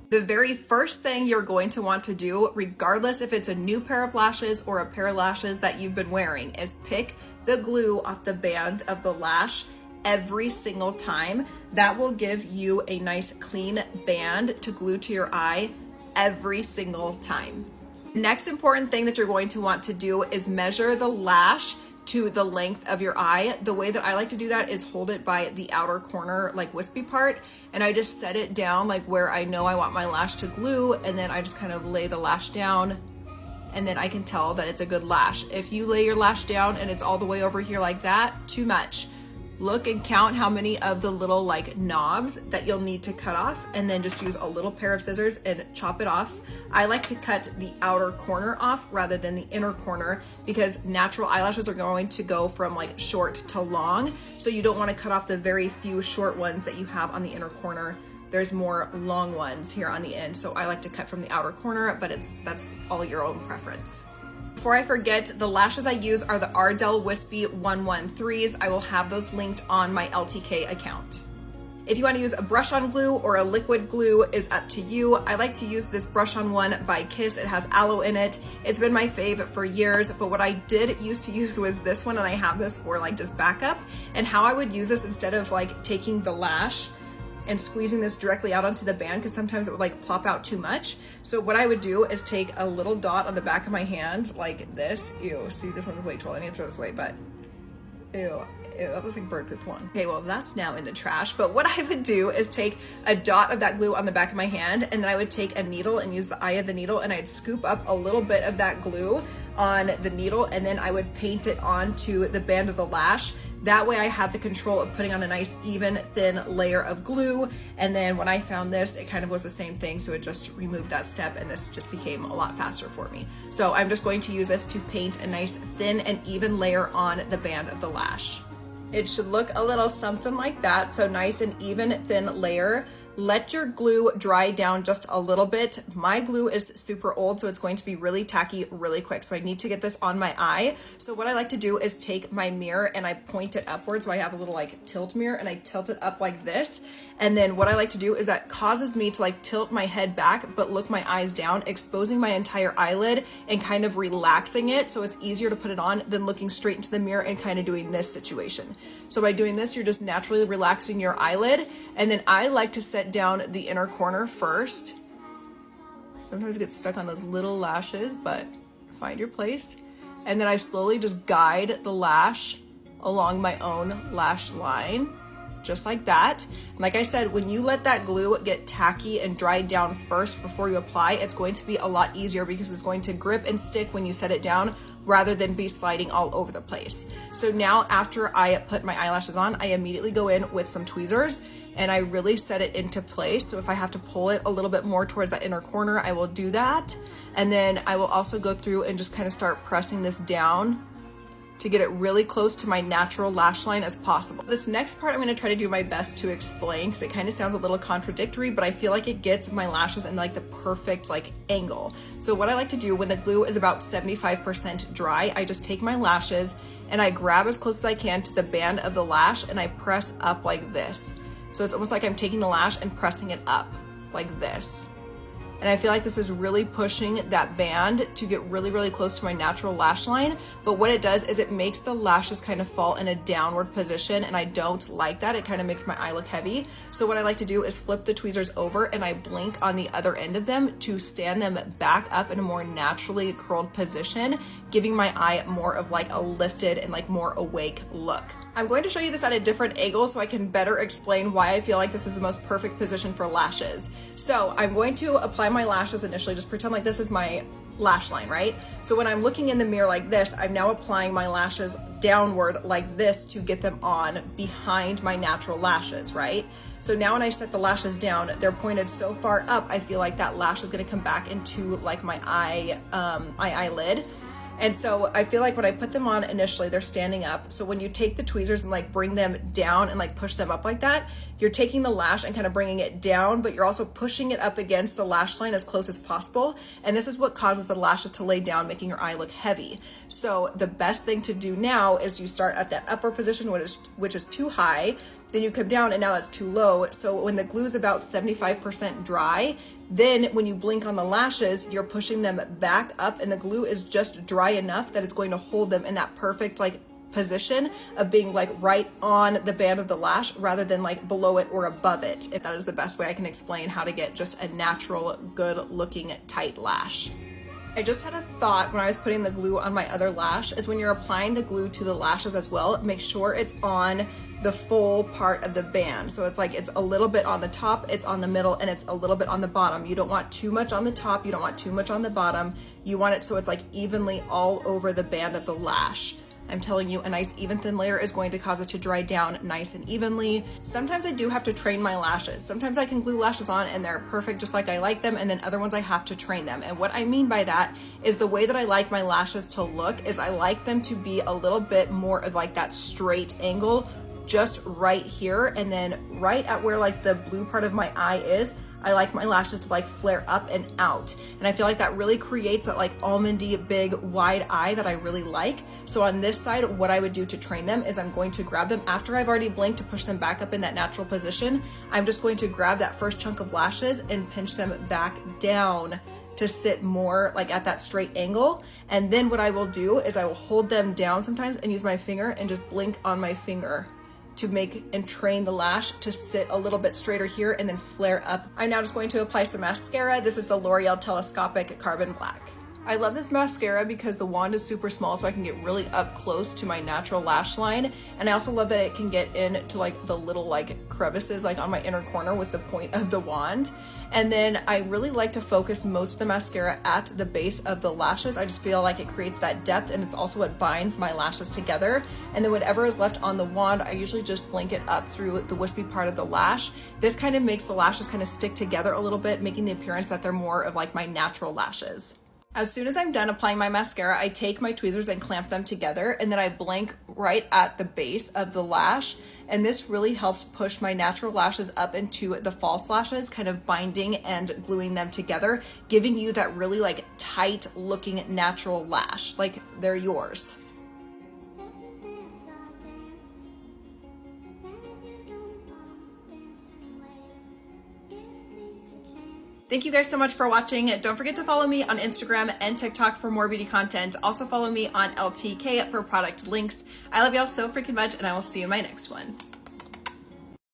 The very first thing you're going to want to do, regardless if it's a new pair of lashes or a pair of lashes that you've been wearing, is pick the glue off the band of the lash every single time. That will give you a nice clean band to glue to your eye every single time. Next important thing that you're going to want to do is measure the lash to the length of your eye. The way that I like to do that is hold it by the outer corner, like wispy part, and I just set it down like where I know I want my lash to glue, and then I just kind of lay the lash down, and then I can tell that it's a good lash. If you lay your lash down and it's all the way over here like that, too much. Look and count how many of the little like knobs that you'll need to cut off, and then just use a little pair of scissors and chop it off. I like to cut the outer corner off rather than the inner corner, because natural eyelashes are going to go from like short to long. So you don't want to cut off the very few short ones that you have on the inner corner. There's more long ones here on the end. So I like to cut from the outer corner, but that's all your own preference. Before I forget, the lashes I use are the Ardell Wispy 113s. I will have those linked on my LTK account. If you want to use a brush-on glue or a liquid glue is up to you. I like to use this brush-on one by Kiss. It has aloe in it. It's been my favorite for years, but what I did used to use was this one, and I have this for like just backup. And how I would use this, instead of like taking the lash and squeezing this directly out onto the band, because sometimes it would like plop out too much. So what I would do is take a little dot on the back of my hand like this. Ew, see, this one's way too old. I need to throw this away, but ew, that looks like bird poop one. Okay, well, that's now in the trash. But what I would do is take a dot of that glue on the back of my hand, and then I would take a needle and use the eye of the needle, and I'd scoop up a little bit of that glue on the needle, and then I would paint it onto the band of the lash. That way I had the control of putting on a nice even thin layer of glue. And then when I found this, it kind of was the same thing. So it just removed that step, and this just became a lot faster for me. So I'm just going to use this to paint a nice thin and even layer on the band of the lash. It should look a little something like that. So nice and even thin layer. Let your glue dry down just a little bit. My glue is super old, so it's going to be really tacky really quick. So I need to get this on my eye. So what I like to do is take my mirror and I point it upwards. So I have a little like tilt mirror, and I tilt it up like this. And then what I like to do is that causes me to like tilt my head back, but look my eyes down, exposing my entire eyelid and kind of relaxing it. So it's easier to put it on than looking straight into the mirror and kind of doing this situation. So by doing this, you're just naturally relaxing your eyelid. And then I like to set down the inner corner first. Sometimes it gets stuck on those little lashes, but find your place. And then I slowly just guide the lash along my own lash line, just like that. And like I said, when you let that glue get tacky and dry down first before you apply, it's going to be a lot easier, because it's going to grip and stick when you set it down rather than be sliding all over the place. So now after I put my eyelashes on, I immediately go in with some tweezers and I really set it into place. So if I have to pull it a little bit more towards that inner corner, I will do that. And then I will also go through and just kind of start pressing this down to get it really close to my natural lash line as possible. This next part I'm going to try to do my best to explain, because it kind of sounds a little contradictory, but I feel like it gets my lashes in like the perfect like angle. So what I like to do when the glue is about 75% dry, I just take my lashes and I grab as close as I can to the band of the lash, and I press up like this. So it's almost like I'm taking the lash and pressing it up like this. And I feel like this is really pushing that band to get really, really close to my natural lash line. But what it does is it makes the lashes kind of fall in a downward position, and I don't like that. It kind of makes my eye look heavy. So what I like to do is flip the tweezers over and I blink on the other end of them to stand them back up in a more naturally curled position, giving my eye more of like a lifted and like more awake look. I'm going to show you this at a different angle so I can better explain why I feel like this is the most perfect position for lashes. So I'm going to apply my lashes initially, just pretend like this is my lash line, right? So when I'm looking in the mirror like this, I'm now applying my lashes downward like this to get them on behind my natural lashes, right? So now when I set the lashes down, they're pointed so far up, I feel like that lash is gonna come back into like my eyelid. And so I feel like when I put them on initially, they're standing up. So when you take the tweezers and like bring them down and like push them up like that, you're taking the lash and kind of bringing it down, but you're also pushing it up against the lash line as close as possible. And this is what causes the lashes to lay down, making your eye look heavy. So the best thing to do now is you start at that upper position, which is too high, then you come down and now that's too low. So when the glue is about 75% dry, then when you blink on the lashes, you're pushing them back up and the glue is just dry enough that it's going to hold them in that perfect like position of being like right on the band of the lash rather than like below it or above it. If that is the best way I can explain how to get just a natural, good looking tight lash. I just had a thought when I was putting the glue on my other lash is when you're applying the glue to the lashes as well, make sure it's on the full part of the band. So it's like it's a little bit on the top, it's on the middle, and it's a little bit on the bottom. You don't want too much on the top, you don't want too much on the bottom. You want it so it's like evenly all over the band of the lash. I'm telling you, a nice even thin layer is going to cause it to dry down nice and evenly. Sometimes I do have to train my lashes. Sometimes I can glue lashes on and they're perfect just like I like them, and then other ones I have to train them. And what I mean by that is the way that I like my lashes to look is I like them to be a little bit more of like that straight angle just right here, and then right at where like the blue part of my eye is, I like my lashes to like flare up and out. And I feel like that really creates that like almondy, big, wide eye that I really like. So on this side, what I would do to train them is I'm going to grab them after I've already blinked to push them back up in that natural position. I'm just going to grab that first chunk of lashes and pinch them back down to sit more like at that straight angle. And then what I will do is I will hold them down sometimes and use my finger and just blink on my finger to make and train the lash to sit a little bit straighter here and then flare up. I'm now just going to apply some mascara. This is the L'Oreal Telescopic Carbon Black. I love this mascara because the wand is super small, so I can get really up close to my natural lash line. And I also love that it can get into like the little like crevices like on my inner corner with the point of the wand. And then I really like to focus most of the mascara at the base of the lashes. I just feel like it creates that depth, and it's also what binds my lashes together. And then whatever is left on the wand, I usually just blink it up through the wispy part of the lash. This kind of makes the lashes kind of stick together a little bit, making the appearance that they're more of like my natural lashes. As soon as I'm done applying my mascara, I take my tweezers and clamp them together, and then I blink right at the base of the lash. And this really helps push my natural lashes up into the false lashes, kind of binding and gluing them together, giving you that really like tight looking natural lash, like they're yours. Thank you guys so much for watching. Don't forget to follow me on Instagram and TikTok for more beauty content. Also follow me on LTK for product links. I love y'all so freaking much, and I will see you in my next one.